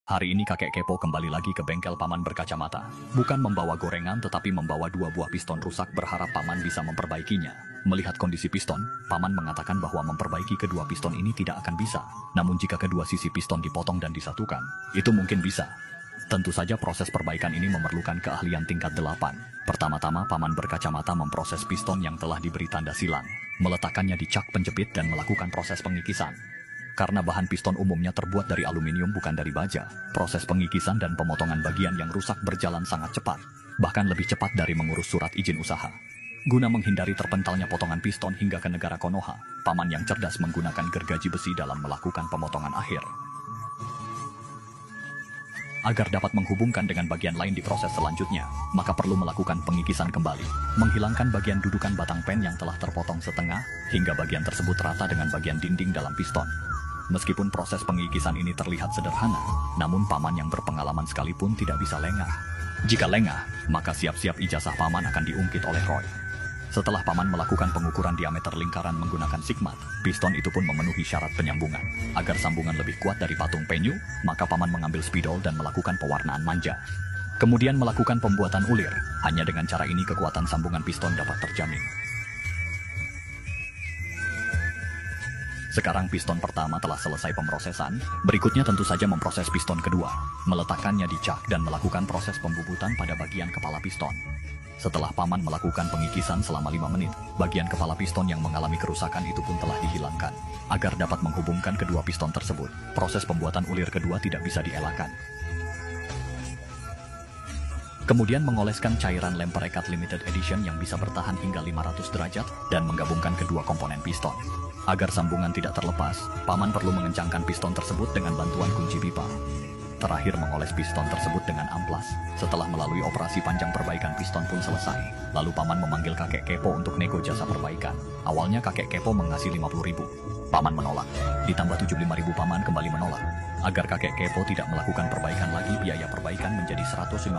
Hari ini kakek kepo kembali lagi ke bengkel paman berkacamata. Bukan membawa gorengan tetapi membawa 2 buah piston rusak berharap paman bisa memperbaikinya. Melihat kondisi piston, paman mengatakan bahwa memperbaiki kedua piston ini tidak akan bisa. Namun jika kedua sisi piston dipotong dan disatukan, itu mungkin bisa. Tentu saja proses perbaikan ini memerlukan keahlian tingkat 8. Pertama-tama paman berkacamata memproses piston yang telah diberi tanda silang, meletakkannya di cak penjepit dan melakukan proses pengikisan. Karena bahan piston umumnya terbuat dari aluminium bukan dari baja, proses pengikisan dan pemotongan bagian yang rusak berjalan sangat cepat, bahkan lebih cepat dari mengurus surat izin usaha. Guna menghindari terpentalnya potongan piston hingga ke negara Konoha, paman yang cerdas menggunakan gergaji besi dalam melakukan pemotongan akhir. Agar dapat menghubungkan dengan bagian lain di proses selanjutnya, maka perlu melakukan pengikisan kembali, menghilangkan bagian dudukan batang pen yang telah terpotong setengah, hingga bagian tersebut rata dengan bagian dinding dalam piston. Meskipun proses pengikisan ini terlihat sederhana, namun paman yang berpengalaman sekalipun tidak bisa lengah. Jika lengah, maka siap-siap ijazah paman akan diungkit oleh Roy. Setelah paman melakukan pengukuran diameter lingkaran menggunakan sigmat, piston itu pun memenuhi syarat penyambungan. Agar sambungan lebih kuat dari patung penyu, maka paman mengambil spidol dan melakukan pewarnaan manja. Kemudian melakukan pembuatan ulir. Hanya dengan cara ini kekuatan sambungan piston dapat terjamin. Sekarang piston pertama telah selesai pemrosesan, berikutnya tentu saja memproses piston kedua, meletakkannya di cak dan melakukan proses pembubutan pada bagian kepala piston. Setelah paman melakukan pengikisan selama 5 menit, bagian kepala piston yang mengalami kerusakan itu pun telah dihilangkan. Agar dapat menghubungkan kedua piston tersebut, proses pembuatan ulir kedua tidak bisa dielakkan. Kemudian mengoleskan cairan lem perekat limited edition yang bisa bertahan hingga 500 derajat dan menggabungkan kedua komponen piston. Agar sambungan tidak terlepas, paman perlu mengencangkan piston tersebut dengan bantuan kunci pipa. Terakhir mengoles piston tersebut dengan amplas. Setelah melalui operasi panjang perbaikan piston pun selesai. Lalu paman memanggil kakek kepo untuk nego jasa perbaikan. Awalnya kakek kepo mengasih 50.000. Paman menolak. Ditambah 75.000 paman kembali menolak. Agar kakek kepo tidak melakukan perbaikan lagi, biaya perbaikan menjadi 150.000.